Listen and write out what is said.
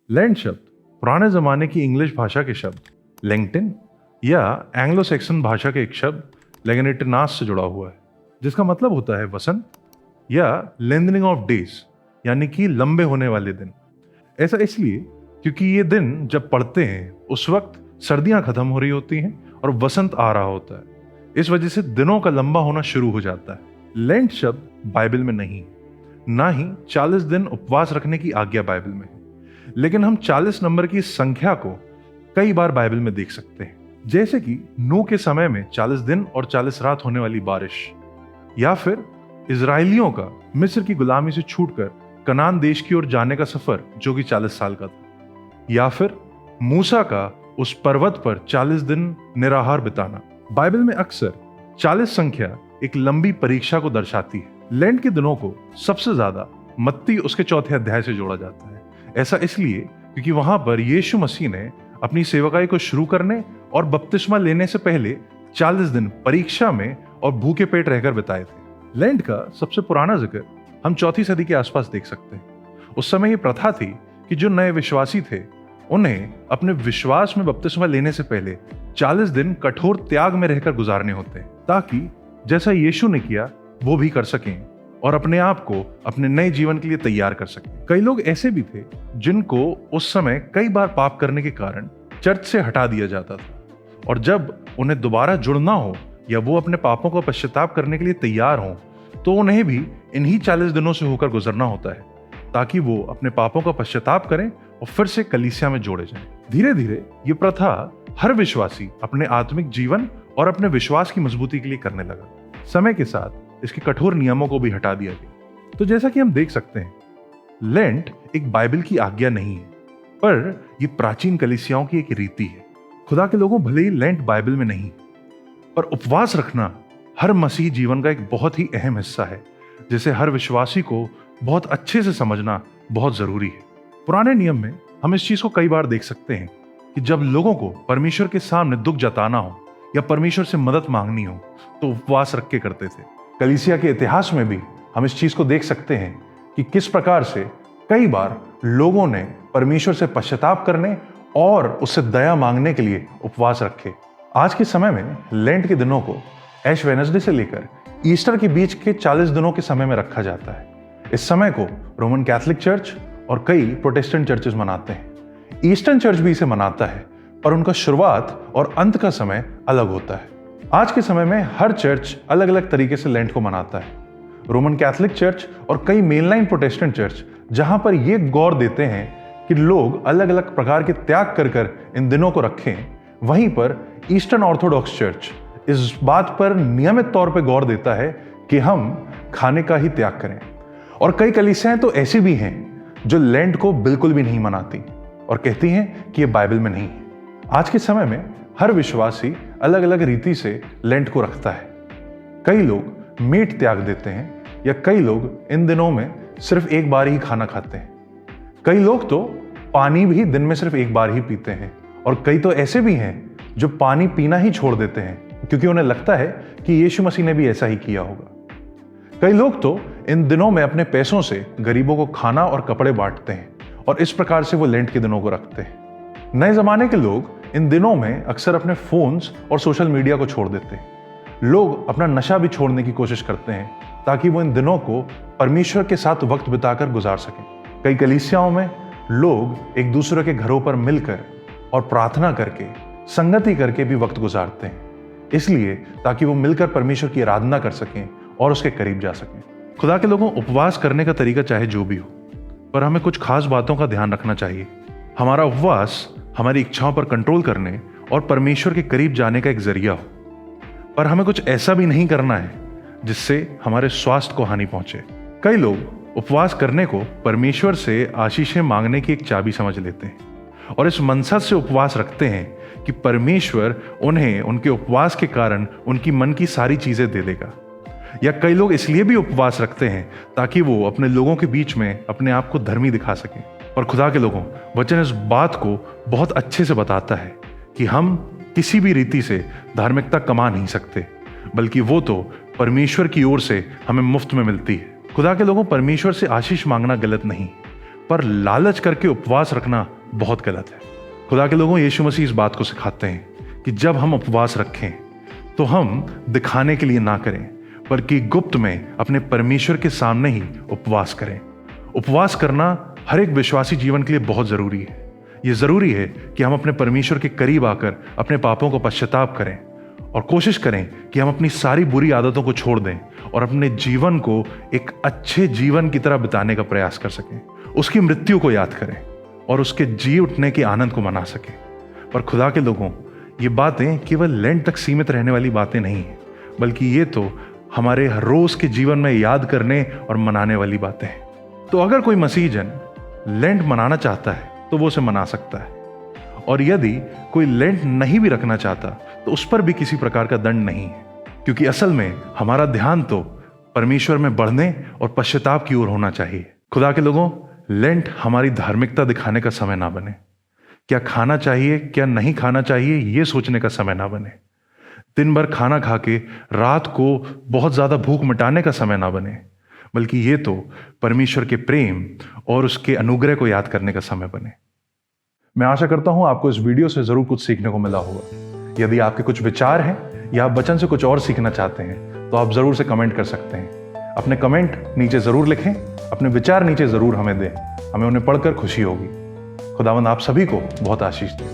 Land शब्द पुराने जमाने की इंग्लिश भाषा के शब्द लिंक्डइन या एंग्लो सैक्सन भाषा के एक शब्द लेगनेटिनास से जुड़ा हुआ है, जिसका मतलब होता है वसंत या लेंथनिंग ऑफ डेज, यानी कि लंबे होने वाले दिन। ऐसा इसलिए क्योंकि ये दिन जब पड़ते हैं उस वक्त सर्दियां खत्म हो रही होती हैं और वसंत आ रहा होता है। इस वजह से दिनों का लंबा होना शुरू हो जाता है। लेंट शब्द बाइबल में नहीं है, ना ही 40 दिन उपवास रखने की आज्ञा बाइबल में है, लेकिन हम 40 नंबर की संख्या को कई बार बाइबल में देख सकते हैं, जैसे कि नूह के समय में 40 दिन और 40 रात होने वाली बारिश, या फिर इजरायलियों का मिस्र की गुलामी से छूटकर कनान देश की ओर जाने का सफर जो कि 40 साल का था, या फिर मूसा का उस पर्वत पर 40 दिन निराहार बिताना। बाइबल में अक्सर 40 संख्या एक लंबी परीक्षा को दर्शाती है। लेंट के दिनों को सबसे ज्यादा मत्ती उसके 4 अध्याय से जोड़ा जाता है। ऐसा इसलिए क्योंकि वहां पर यीशु मसीह ने अपनी सेवकाई को शुरू करने और बपतिस्मा लेने से पहले 40 दिन परीक्षा में और भूखे पेट रहकर बिताए थे। लेंट का सबसे पुराना जिक्र हम 4वीं सदी के आसपास देख सकते हैं। उस समय यह प्रथा थी कि जो नए विश्वासी थे उन्हें अपने विश्वास में बपतिस्मा लेने से पहले 40 दिन कठोर त्याग में रहकर गुजारने होते हैं, ताकि जैसा यीशु ने किया वो भी कर सकें और अपने आप को अपने नए जीवन के लिए तैयार कर सकें। कई लोग ऐसे भी थे जिनको उस समय कई बार पाप करने के कारण चर्च से हटा दिया जाता था, और जब उन्हें दोबारा जुड़ना हो या वो अपने पापों का पश्चाताप करने के लिए तैयार हों तो उन्हें भी इन्हीं 40 दिनों से होकर गुजरना होता है, ताकि वो अपने पापों का पश्चाताप करें और फिर से कलीसिया में जोड़े जाएं। धीरे धीरे ये प्रथा हर विश्वासी अपने आत्मिक जीवन और अपने विश्वास की मजबूती के लिए करने लगा। समय के साथ इसके कठोर नियमों को भी हटा दिया गया। तो जैसा कि हम देख सकते हैं, लेंट एक बाइबल की आज्ञा नहीं है, पर यह प्राचीन कलीसियाओं की एक रीति है। खुदा के लोगों, भले ही लेंट बाइबल में नहीं, पर उपवास रखना हर मसीही जीवन का एक बहुत ही अहम हिस्सा है, जिसे हर विश्वासी को बहुत अच्छे से समझना बहुत जरूरी है। पुराने नियम में हम इस चीज को कई बार देख सकते हैं कि जब लोगों को परमेश्वर के सामने दुख जताना हो या परमेश्वर से मदद मांगनी हो तो उपवास रख के करते थे। कलीसिया के इतिहास में भी हम इस चीज को देख सकते हैं कि किस प्रकार से कई बार लोगों ने परमेश्वर से पश्चाताप करने और उससे दया मांगने के लिए उपवास रखे। आज के समय में लेंट के दिनों को ऐश वेडनेसडे से लेकर ईस्टर के बीच के 40 दिनों के समय में रखा जाता है। इस समय को रोमन कैथोलिक चर्च और कई प्रोटेस्टेंट चर्चेस मनाते हैं। ईस्टर्न चर्च भी इसे मनाता है, पर उनका शुरुआत और अंत का समय अलग होता है। आज के समय में हर चर्च अलग अलग तरीके से लेंट को मनाता है। रोमन कैथोलिक चर्च और कई मेनलाइन प्रोटेस्टेंट चर्च जहां पर ये गौर देते हैं कि लोग अलग अलग प्रकार के त्याग कर कर इन दिनों को रखें, वहीं पर ईस्टर्न ऑर्थोडॉक्स चर्च इस बात पर नियमित तौर पर गौर देता है कि हम खाने का ही त्याग करें। और कई कलीसियाएं तो ऐसी भी हैं जो लेंट को बिल्कुल भी नहीं मनाती और कहती हैं कि यह बाइबल में नहीं है। आज के समय में हर विश्वासी अलग अलग रीति से लेंट को रखता है। कई लोग मीट त्याग देते हैं, या कई लोग इन दिनों में सिर्फ एक बार ही खाना खाते हैं। कई लोग तो पानी भी दिन में सिर्फ एक बार ही पीते हैं, और कई तो ऐसे भी हैं जो पानी पीना ही छोड़ देते हैं क्योंकि उन्हें लगता है कि यीशु मसीह ने भी ऐसा ही किया होगा। कई लोग तो इन दिनों में अपने पैसों से गरीबों को खाना और कपड़े बांटते हैं, और इस प्रकार से वो लेंट के दिनों को रखते हैं। नए जमाने के लोग इन दिनों में अक्सर अपने फोन्स और सोशल मीडिया को छोड़ देते हैं। लोग अपना नशा भी छोड़ने की कोशिश करते हैं ताकि वो इन दिनों को परमेश्वर के साथ वक्त बिताकर गुजार सकें। कई कलीसियाओं में लोग एक दूसरे के घरों पर मिलकर और प्रार्थना करके, संगति करके भी वक्त गुजारते हैं, इसलिए ताकि वो मिलकर परमेश्वर की आराधना कर सकें और उसके करीब जा सकें। खुदा के लोगों, उपवास करने का तरीका चाहे जो भी हो, पर हमें कुछ खास बातों का ध्यान रखना चाहिए। हमारा उपवास हमारी इच्छाओं पर कंट्रोल करने और परमेश्वर के करीब जाने का एक जरिया हो, पर हमें कुछ ऐसा भी नहीं करना है जिससे हमारे स्वास्थ्य को हानि पहुंचे। कई लोग उपवास करने को परमेश्वर से आशीषें मांगने की एक चाबी समझ लेते हैं और इस मनसा से उपवास रखते हैं कि परमेश्वर उन्हें उनके उपवास के कारण उनकी मन की सारी चीजें दे देगा। या कई लोग इसलिए भी उपवास रखते हैं ताकि वो अपने लोगों के बीच में अपने आप को धर्मी दिखा सकें। और खुदा के लोगों, वचन इस बात को बहुत अच्छे से बताता है कि हम किसी भी रीति से धार्मिकता कमा नहीं सकते, बल्कि वो तो परमेश्वर की ओर से हमें मुफ्त में मिलती है। खुदा के लोगों, परमेश्वर से आशीष मांगना गलत नहीं, पर लालच करके उपवास रखना बहुत गलत है। खुदा के लोगों, यीशु मसीह इस बात को सिखाते हैं कि जब हम उपवास रखें तो हम दिखाने के लिए ना करें, बल्कि गुप्त में अपने परमेश्वर के सामने ही उपवास करें। उपवास करना हर एक विश्वासी जीवन के लिए बहुत ज़रूरी है। ये ज़रूरी है कि हम अपने परमेश्वर के करीब आकर अपने पापों को पश्चाताप करें और कोशिश करें कि हम अपनी सारी बुरी आदतों को छोड़ दें और अपने जीवन को एक अच्छे जीवन की तरह बिताने का प्रयास कर सकें, उसकी मृत्यु को याद करें और उसके जी उठने के आनंद को मना सकें। पर खुदा के लोगों, ये बातें केवल लेंट तक सीमित रहने वाली बातें नहीं हैं, बल्कि ये तो हमारे हर रोज के जीवन में याद करने और मनाने वाली बातें हैं। तो अगर कोई मसीह जन लेंट मनाना चाहता है तो वो उसे मना सकता है, और यदि कोई लेंट नहीं भी रखना चाहता तो उस पर भी किसी प्रकार का दंड नहीं है, क्योंकि असल में हमारा ध्यान तो परमेश्वर में बढ़ने और पश्चाताप की ओर होना चाहिए। खुदा के लोगों, लेंट हमारी धार्मिकता दिखाने का समय ना बने, क्या खाना चाहिए क्या नहीं खाना चाहिए ये सोचने का समय ना बने, दिन भर खाना खा के रात को बहुत ज्यादा भूख मिटाने का समय ना बने, बल्कि ये तो परमेश्वर के प्रेम और उसके अनुग्रह को याद करने का समय बने। मैं आशा करता हूं आपको इस वीडियो से जरूर कुछ सीखने को मिला होगा। यदि आपके कुछ विचार हैं या आप वचन से कुछ और सीखना चाहते हैं तो आप जरूर से कमेंट कर सकते हैं। अपने कमेंट नीचे जरूर लिखें, अपने विचार नीचे जरूर हमें दें, हमें उन्हें पढ़कर खुशी होगी। खुदावंद आप सभी को बहुत आशीष दे।